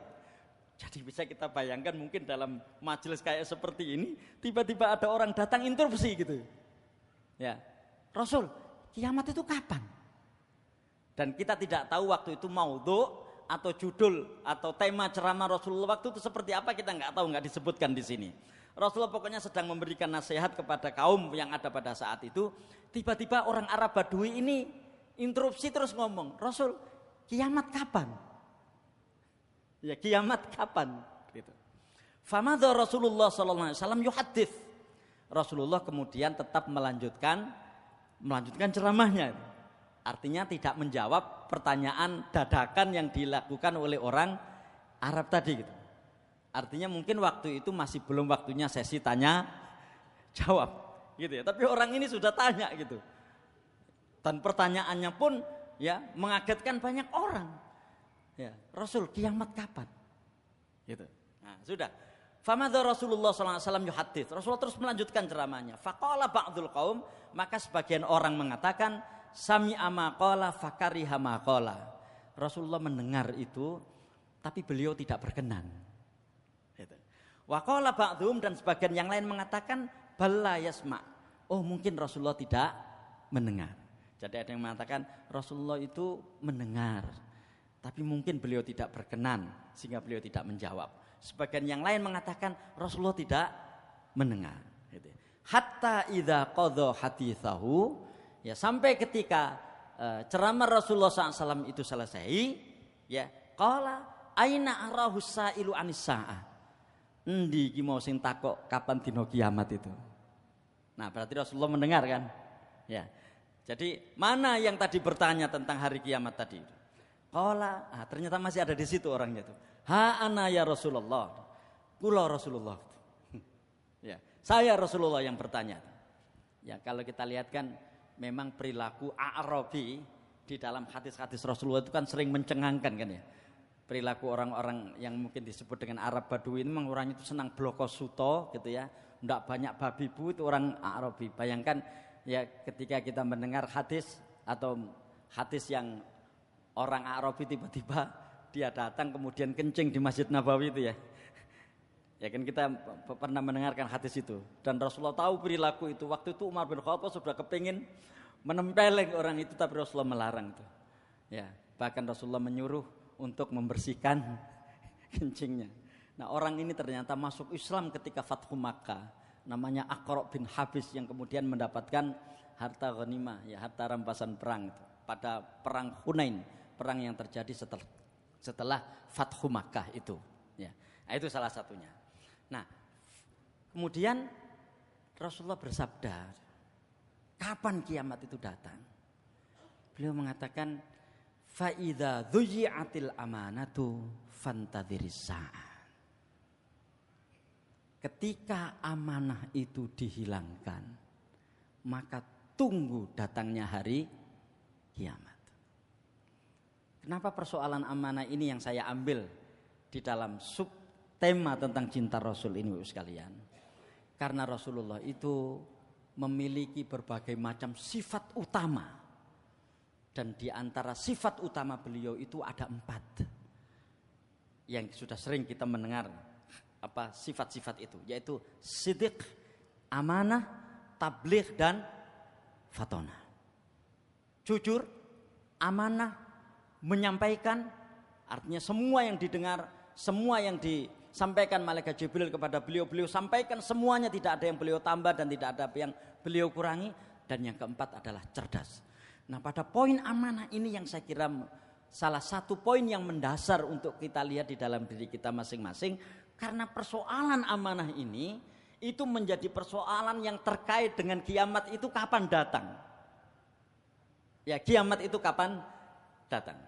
Jadi bisa kita bayangkan mungkin dalam majelis kayak seperti ini, tiba-tiba ada orang datang interupsi gitu. Ya. Rasul, kiamat itu kapan? Dan kita tidak tahu waktu itu maudhu atau judul atau tema ceramah Rasulullah waktu itu seperti apa, kita nggak tahu, nggak disebutkan di sini. Rasulullah pokoknya sedang memberikan nasihat kepada kaum yang ada pada saat itu. Tiba-tiba orang Arab Badui ini interupsi terus ngomong, Rasul, kiamat kapan? Ya, kiamat kapan? Gitu. Famadha Rasulullah sallallahu alaihi wasallam yuhaddits. Rasulullah kemudian tetap melanjutkan ceramahnya. Artinya tidak menjawab pertanyaan dadakan yang dilakukan oleh orang Arab tadi gitu. Artinya mungkin waktu itu masih belum waktunya sesi tanya jawab gitu ya. Tapi orang ini sudah tanya gitu. Dan pertanyaannya pun ya mengagetkan banyak orang. Ya, Rasul, kiamat kapan? Gitu. Nah, sudah. Famadha Rasulullah sallallahu alaihi wasallam yuhaddits. Rasulullah terus melanjutkan ceramahnya. Faqala ba'dul qaum, maka sebagian orang mengatakan sami'a ma qala fakariha ma qala. Rasulullah mendengar itu tapi beliau tidak berkenan. Gitu. Wa qala ba'dhum, dan sebagian yang lain mengatakan balla yasma. Oh, mungkin Rasulullah tidak mendengar. Jadi ada yang mengatakan Rasulullah itu mendengar, tapi mungkin beliau tidak berkenan sehingga beliau tidak menjawab. Sebagian yang lain mengatakan Rasulullah tidak mendengar. Gitu. Hatta idza qadha haditsahu, ya sampai ketika ceramah Rasulullah SAW itu selesai, ya qala aina arahu sailu anis saah. Endi iki mau sing takok kapan dina kiamat itu. Nah, berarti Rasulullah mendengar kan? Ya. Jadi mana yang tadi bertanya tentang hari kiamat tadi? Qala, ternyata masih ada di situ orangnya itu. Ha ana ya Rasulullah. Kula Rasulullah. Ya, saya Rasulullah yang bertanya. Ya, kalau kita lihat kan memang perilaku A'rabi di dalam hadis-hadis Rasulullah itu kan sering mencengangkan kan ya. Perilaku orang-orang yang mungkin disebut dengan Arab Badui ini memang orangnya itu senang bloko suto gitu ya. Enggak banyak babi bu, itu orang A'rabi. Bayangkan ya ketika kita mendengar hadis atau hadis yang orang A'rabi tiba-tiba dia datang kemudian kencing di Masjid Nabawi itu ya. Ya kan kita pernah mendengarkan hadis itu. Dan Rasulullah tahu perilaku itu. Waktu itu Umar bin Khattab sudah kepingin menempeleng orang itu, tapi Rasulullah melarang itu. Ya, bahkan Rasulullah menyuruh untuk membersihkan kencingnya. Nah, orang ini ternyata masuk Islam ketika Fathu Makkah. Namanya Aqra' bin Habis yang kemudian mendapatkan harta ghanimah, ya harta rampasan perang itu pada perang Hunain, perang yang terjadi setelah Fathu Makkah itu. Ya, nah, itu salah satunya. Nah, kemudian Rasulullah bersabda, kapan kiamat itu datang? Beliau mengatakan, fa idza dhuyi'atil amanatu fantadhiris sa'ah. Ketika amanah itu dihilangkan, maka tunggu datangnya hari kiamat. Kenapa persoalan amanah ini yang saya ambil di dalam subtema tentang cinta Rasul ini, Bapak sekalian? Karena Rasulullah itu memiliki berbagai macam sifat utama. Dan di antara sifat utama beliau itu ada 4 yang sudah sering kita mendengar sifat-sifat itu, yaitu siddiq, amanah, tabligh, dan fatonah. Jujur, amanah, menyampaikan, artinya semua yang didengar semua yang disampaikan malaikat Jibril kepada beliau sampaikan semuanya, tidak ada yang beliau tambah dan tidak ada yang beliau kurangi. Dan yang keempat adalah cerdas. Nah, pada poin amanah ini yang saya kira salah satu poin yang mendasar untuk kita lihat di dalam diri kita masing-masing, karena persoalan amanah ini itu menjadi persoalan yang terkait dengan kiamat itu kapan datang. Ya, kiamat itu kapan datang.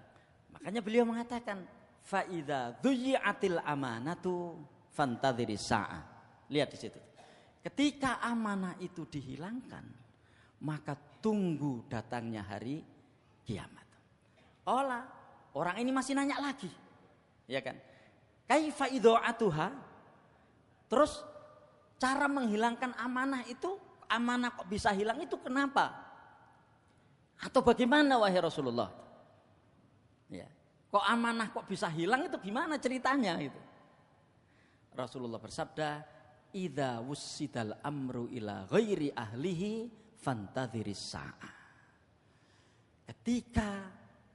Makanya beliau mengatakan fa idza dhuyi'atil amanatu fantadhiris sa'ah. Lihat di situ. Ketika amanah itu dihilangkan, maka tunggu datangnya hari kiamat. Orang ini masih nanya lagi, ya kan? Kaifa idza'atuha? Terus cara menghilangkan amanah itu, amanah kok bisa hilang itu kenapa? Atau bagaimana wahai Rasulullah? Ya, kok amanah kok bisa hilang itu gimana ceritanya itu? Rasulullah bersabda, idza wussidal amru ila ghairi ahlihi fantadhiris sa'ah. Ketika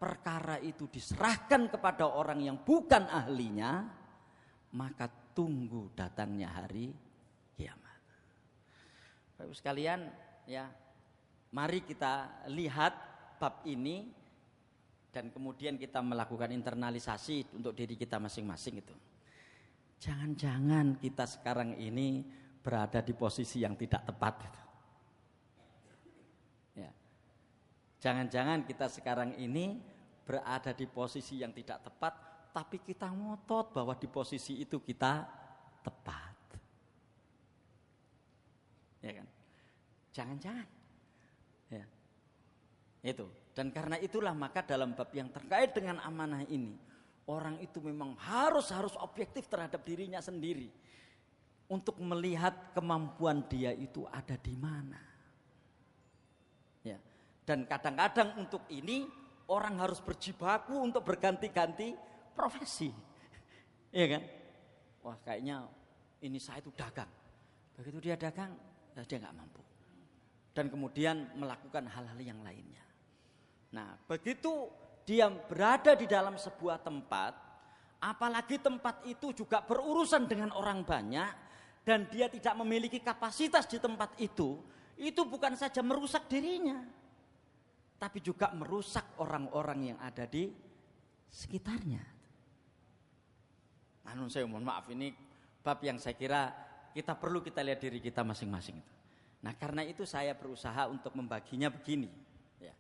perkara itu diserahkan kepada orang yang bukan ahlinya, maka tunggu datangnya hari kiamat. Bapak sekalian, ya, mari kita lihat bab ini dan kemudian kita melakukan internalisasi untuk diri kita masing-masing itu. Jangan-jangan kita sekarang ini berada di posisi yang tidak tepat gitu. Ya. Jangan-jangan kita sekarang ini berada di posisi yang tidak tepat, tapi kita ngotot bahwa di posisi itu kita tepat. Ya kan? Jangan-jangan. Ya. Itu. Dan karena itulah maka dalam bab yang terkait dengan amanah ini, orang itu memang harus objektif terhadap dirinya sendiri untuk melihat kemampuan dia itu ada di mana. Ya. Dan kadang-kadang untuk ini orang harus berjibaku untuk berganti-ganti profesi. Iya kan? Wah, kayaknya ini saya itu dagang. Begitu dia dagang, dia nggak mampu. Dan kemudian melakukan hal-hal yang lainnya. Nah, begitu dia berada di dalam sebuah tempat, apalagi tempat itu juga berurusan dengan orang banyak dan dia tidak memiliki kapasitas di tempat itu bukan saja merusak dirinya, tapi juga merusak orang-orang yang ada di sekitarnya. Nah, saya mohon maaf, ini bab yang saya kira kita perlu kita lihat diri kita masing-masing itu. Nah, karena itu saya berusaha untuk membaginya begini. Ya.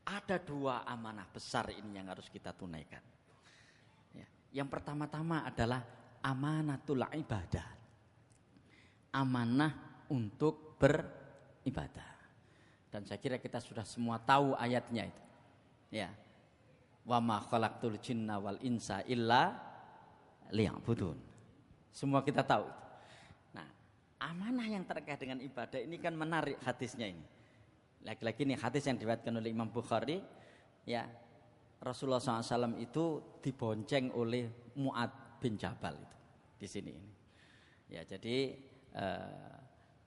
Ada dua amanah besar ini yang harus kita tunaikan. Ya. Yang pertama-tama adalah amanatul ibadah. Amanah untuk beribadah. Dan saya kira kita sudah semua tahu ayatnya itu. Ya. Wa ma khalaqtul jinna wal insa illa liya'budun. Semua kita tahu itu. Nah, amanah yang terkait dengan ibadah ini kan menarik hadisnya ini. Lagi-lagi ini hadis yang diriwayatkan oleh Imam Bukhari, ya. Rasulullah SAW itu dibonceng oleh Mu'ad bin Jabal itu di sini ini. Ya, jadi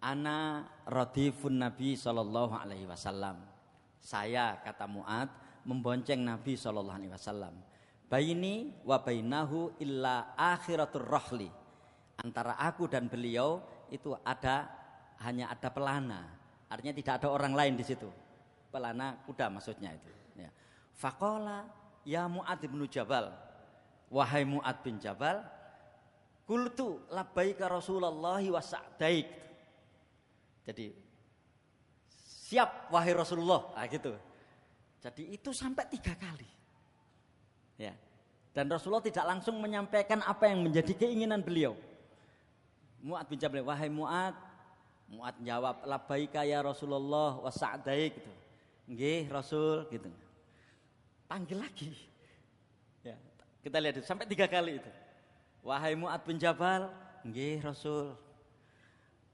ana radifun Nabi sallallahu alaihi wasallam. Saya, kata Mu'ad, membonceng Nabi sallallahu alaihi wasallam. Baini wa bainahu illa akhiratur rahli. Antara aku dan beliau itu hanya ada pelana. Artinya tidak ada orang lain di situ. Pelana kuda maksudnya itu. Ya. Faqala ya Mu'ad bin Jabal. Wahai Mu'ad bin Jabal, qultu labbaika Rasulullah wa sa'daik. Jadi siap wahai Rasulullah, gitu. Jadi itu sampai 3 kali. Ya. Dan Rasulullah tidak langsung menyampaikan apa yang menjadi keinginan beliau. Mu'ad bin Jabal, wahai Mu'ad. Mu'ad jawab labbaika ya Rasulullah wa sa'daik gitu. Nggih Rasul gitu. Panggil lagi. Ya, kita lihat itu sampai 3 kali itu. Wahai Mu'ad bin Jabal, nggih Rasul.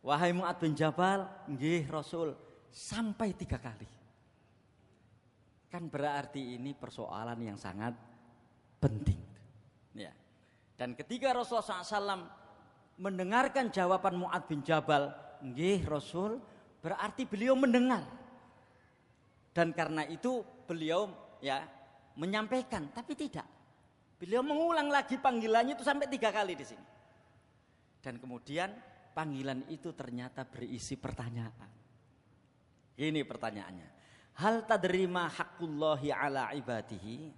Wahai Mu'ad bin Jabal, nggih Rasul, sampai 3 kali. Kan berarti ini persoalan yang sangat penting. Ya. Dan ketika Rasulullah SAW mendengarkan jawaban Mu'ad bin Jabal, nggih Rasul, berarti beliau mendengar. Dan karena itu beliau ya menyampaikan, tapi tidak Beliau mengulang lagi panggilannya itu sampai 3 kali di sini. Dan kemudian panggilan itu ternyata berisi pertanyaan. Ini pertanyaannya. Hal tadri ma haqqullahi ala ibadihi?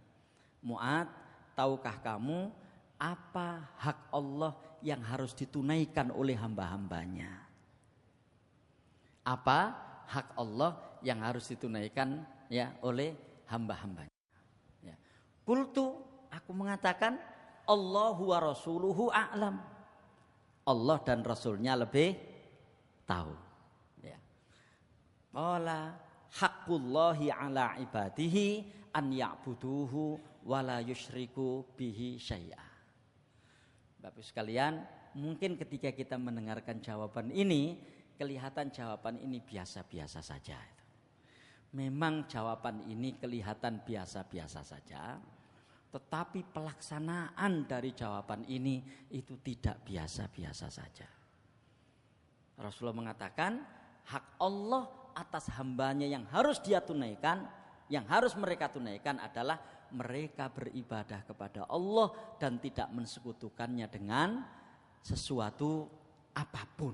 Mu'ad, tahukah kamu apa hak Allah yang harus ditunaikan oleh hamba-hambanya? Apa hak Allah yang harus ditunaikan ya oleh hamba-hambanya? Ya. Qultu, aku mengatakan Allahu wa rasuluhu a'lam. Allah dan Rasulnya lebih tahu. Ya. Qala haqqullahi ala ibadihi an ya'buduhu wa la yusyriku bihi syai'a. Bapak sekalian, mungkin ketika kita mendengarkan jawaban ini, kelihatan jawaban ini biasa-biasa saja. Memang jawaban ini kelihatan biasa-biasa saja, tetapi pelaksanaan dari jawaban ini itu tidak biasa-biasa saja. Rasulullah mengatakan hak Allah atas hambanya yang harus dia tunaikan, yang harus mereka tunaikan adalah mereka beribadah kepada Allah dan tidak mensekutukannya dengan sesuatu apapun.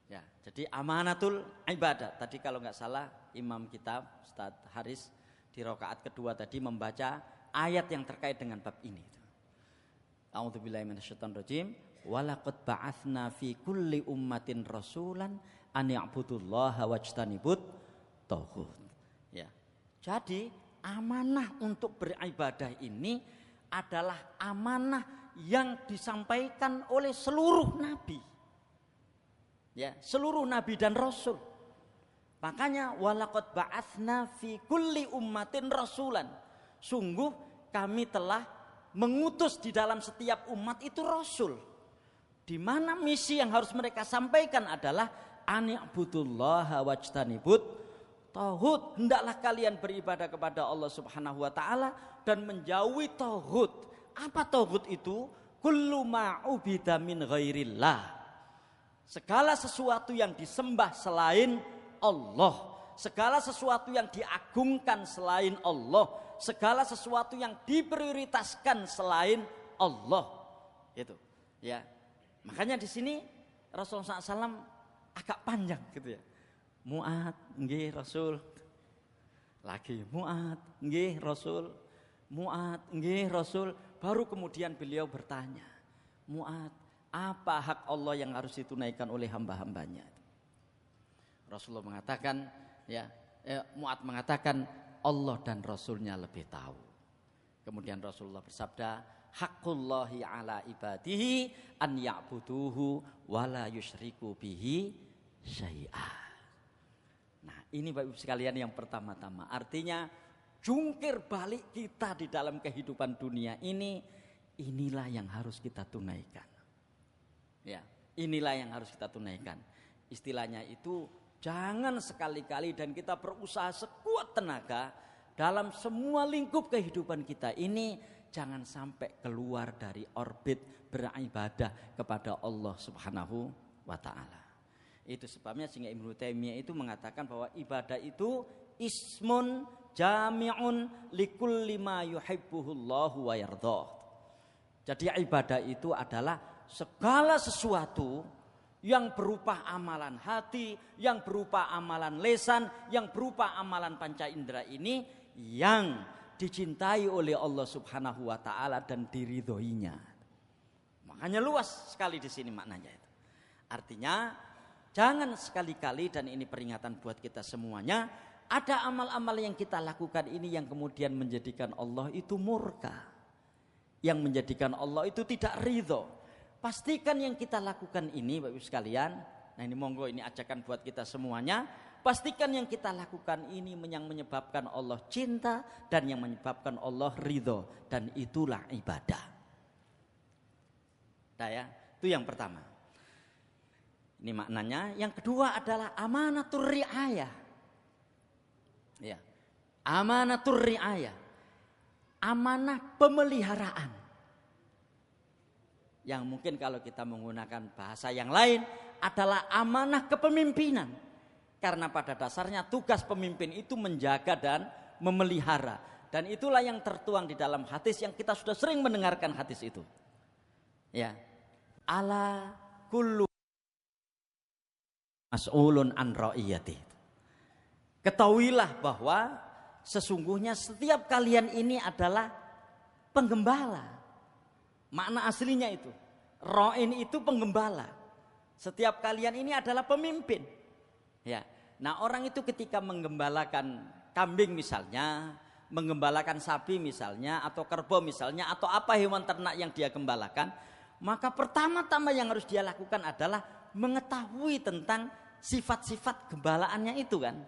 Ya, jadi amanatul ibadah. Tadi kalau nggak salah imam kita Ustaz Haris di rakaat kedua tadi membaca ayat yang terkait dengan bab ini. A'udzubillahi minasyaitonirrajim. Walaqad ba'atsna fi kulli ummatin rasulan an ya'budullaha wajtanibut tauhid. Ya. Jadi amanah untuk beribadah ini adalah amanah yang disampaikan oleh seluruh nabi. Ya, seluruh nabi dan rasul. Makanya walaqad ba'atsna fi kulli ummatin rasulan. Sungguh kami telah mengutus di dalam setiap umat itu rasul. Di mana misi yang harus mereka sampaikan adalah ani'budullaha wajtanibut tauhid. Hendaklah kalian beribadah kepada Allah Subhanahu wa taala dan menjauhi tauhid. Apa tauhid itu? Kullu ma'ubida min ghairillah. Segala sesuatu yang disembah selain Allah, segala sesuatu yang diagungkan selain Allah, segala sesuatu yang diprioritaskan selain Allah. Itu, ya. Makanya di sini Rasulullah SAW agak panjang gitu ya. Mu'ad, nggih Rasul. Lagi Mu'ad, nggih Rasul. Mu'ad, nggih Rasul. Baru kemudian beliau bertanya, Mu'ad, apa hak Allah yang harus ditunaikan oleh hamba-hambanya? Rasulullah mengatakan, Mu'ad mengatakan Allah dan Rasulnya lebih tahu. Kemudian Rasulullah bersabda, haqqullahi ala ibadihi an ya'buduhu wa la yusyriku bihi syai'a. Nah, ini Bapak Ibu sekalian yang pertama-tama. Artinya jungkir balik kita di dalam kehidupan dunia ini, inilah yang harus kita tunaikan. Ya, inilah yang harus kita tunaikan. Istilahnya itu jangan sekali-kali dan kita berusaha sekuat tenaga dalam semua lingkup kehidupan kita ini, jangan sampai keluar dari orbit beribadah kepada Allah Subhanahu wa taala. Itu sebabnya sehingga Ibnu Taimiyah itu mengatakan bahwa ibadah itu ismun jami'un likulli ma yuhibbuhullahu wa yardhah. Jadi ibadah itu adalah segala sesuatu yang berupa amalan hati, yang berupa amalan lesan, yang berupa amalan panca indera ini yang dicintai oleh Allah Subhanahu wa taala dan diridhoinya. Makanya luas sekali di sini maknanya itu. Artinya jangan sekali-kali, dan ini peringatan buat kita semuanya, ada amal-amal yang kita lakukan ini yang kemudian menjadikan Allah itu murka, yang menjadikan Allah itu tidak ridho. Pastikan yang kita lakukan ini Bapak Ibu sekalian, nah ini monggo ini ajakan buat kita semuanya, pastikan yang kita lakukan ini yang menyebabkan Allah cinta dan yang menyebabkan Allah ridho, dan itulah ibadah. Nah ya, itu yang pertama. Ini maknanya. Yang kedua adalah amanatur riayah. Ya, amanatur riayah, amanah pemeliharaan. Yang mungkin kalau kita menggunakan bahasa yang lain adalah amanah kepemimpinan. Karena pada dasarnya tugas pemimpin itu menjaga dan memelihara. Dan itulah yang tertuang di dalam hadis yang kita sudah sering mendengarkan hadis itu. Ya. Ala kullu mas'ulun an ra'iyati. Ketahuilah bahwa sesungguhnya setiap kalian ini adalah penggembala. Makna aslinya itu. Ra'in itu penggembala. Setiap kalian ini adalah pemimpin. Ya. Nah, orang itu ketika menggembalakan kambing misalnya, menggembalakan sapi misalnya, atau kerbau misalnya, atau apa hewan ternak yang dia gembalakan, maka pertama-tama yang harus dia lakukan adalah mengetahui tentang sifat-sifat gembalaannya itu kan.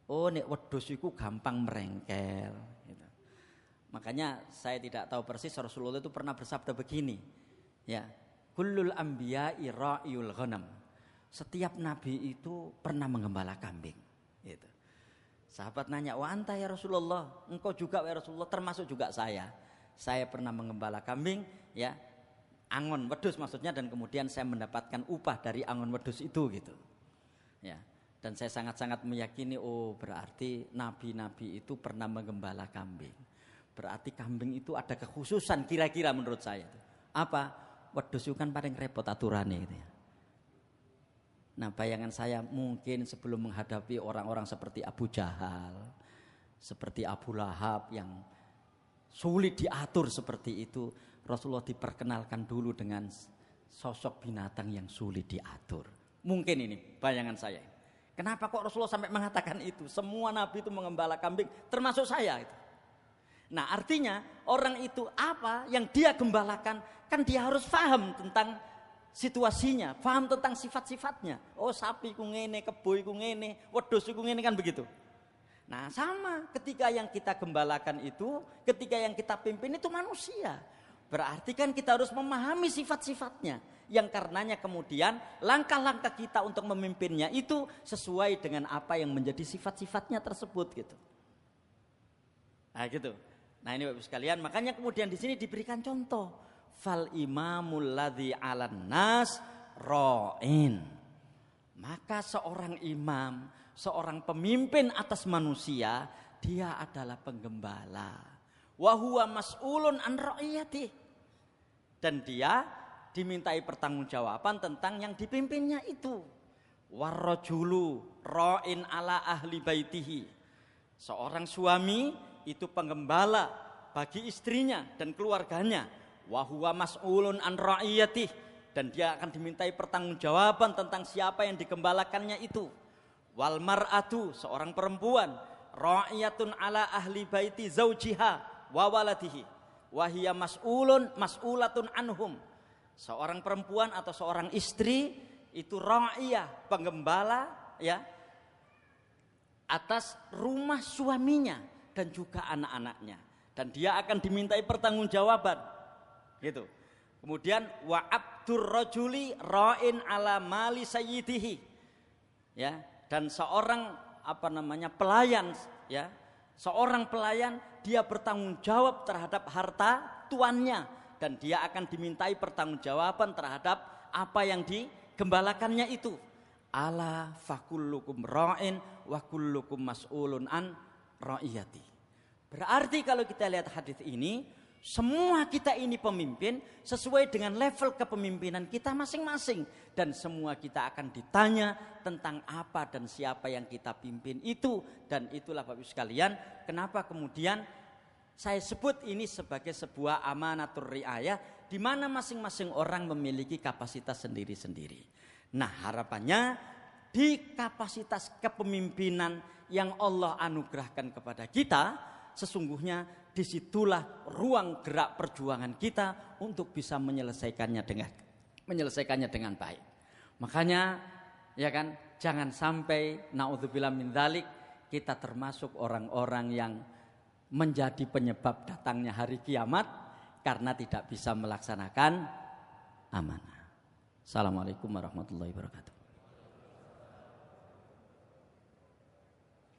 Oh, nek wedhus iku gampang merengkel gitu. Makanya saya tidak tahu persis, Rasulullah itu pernah bersabda begini. Ya, kullul anbiya'i ra'yul ghanam. Setiap nabi itu pernah menggembala kambing gitu. Sahabat nanya, "Wa anta ya Rasulullah?" Engkau juga ya Rasulullah, termasuk juga saya. Saya pernah menggembala kambing, ya. Angon wedhus maksudnya, dan kemudian saya mendapatkan upah dari angon wedhus itu gitu. Ya. Dan saya sangat-sangat meyakini, oh berarti nabi-nabi itu pernah menggembala kambing. Berarti kambing itu ada kekhususan kira-kira menurut saya. Apa? Wedhus itu kan paling repot aturannya gitu ya. Nah, bayangan saya mungkin sebelum menghadapi orang-orang seperti Abu Jahal, seperti Abu Lahab yang sulit diatur seperti itu, Rasulullah diperkenalkan dulu dengan sosok binatang yang sulit diatur. Mungkin ini bayangan saya. Kenapa kok Rasulullah sampai mengatakan itu? Semua nabi itu mengembala kambing, termasuk saya itu. Nah, artinya orang itu apa yang dia gembalakan, kan dia harus paham tentang situasinya, paham tentang sifat-sifatnya. Oh, sapi ku ngene, kebo ku ngene, wedhus ku ngene, kan begitu. Nah, sama ketika yang kita gembalakan itu, ketika yang kita pimpin itu manusia. Berarti kan kita harus memahami sifat-sifatnya, yang karenanya kemudian langkah-langkah kita untuk memimpinnya itu sesuai dengan apa yang menjadi sifat-sifatnya tersebut gitu. Nah, gitu. Nah, ini Bapak sekalian, makanya kemudian di sini diberikan contoh. Fal imamul ladzi 'alan nas ra'in. Maka seorang imam, seorang pemimpin atas manusia, dia adalah penggembala. Wa huwa mas'ulun an ra'iyati. Dan dia dimintai pertanggungjawaban tentang yang dipimpinnya itu. Warrajulu ra'in ala ahli baitihi. Seorang suami itu penggembala bagi istrinya dan keluarganya. Wa huwa mas'ulun an ra'iyatih, dan dia akan dimintai pertanggungjawaban tentang siapa yang digembalakannya itu. Wal mar'atu, seorang perempuan, ra'iyatun ala ahli baiti zaujiha wa waladihi wa hiya mas'ulatun anhum. Seorang perempuan atau seorang istri itu ra'iyah, penggembala ya, atas rumah suaminya dan juga anak-anaknya, dan dia akan dimintai pertanggungjawaban gitu. Kemudian wa abdur rajuli ra'in ala mali sayyidihi. Ya, dan seorang pelayan ya. Seorang pelayan dia bertanggung jawab terhadap harta tuannya, dan dia akan dimintai pertanggungjawaban terhadap apa yang digembalakannya itu. Ala fakullukum ra'in wa kullukum mas'ulun an ra'iyati. Berarti kalau kita lihat hadis ini, semua kita ini pemimpin sesuai dengan level kepemimpinan kita masing-masing, dan semua kita akan ditanya tentang apa dan siapa yang kita pimpin itu. Dan itulah Bapak Ibu sekalian, kenapa kemudian saya sebut ini sebagai sebuah amanatur riayah, di mana masing-masing orang memiliki kapasitas sendiri-sendiri. Nah, harapannya di kapasitas kepemimpinan yang Allah anugerahkan kepada kita, sesungguhnya disitulah ruang gerak perjuangan kita untuk bisa menyelesaikannya dengan baik. Makanya ya kan, jangan sampai naudzubillah min dzalik kita termasuk orang-orang yang menjadi penyebab datangnya hari kiamat karena tidak bisa melaksanakan amanah. Assalamualaikum warahmatullahi wabarakatuh.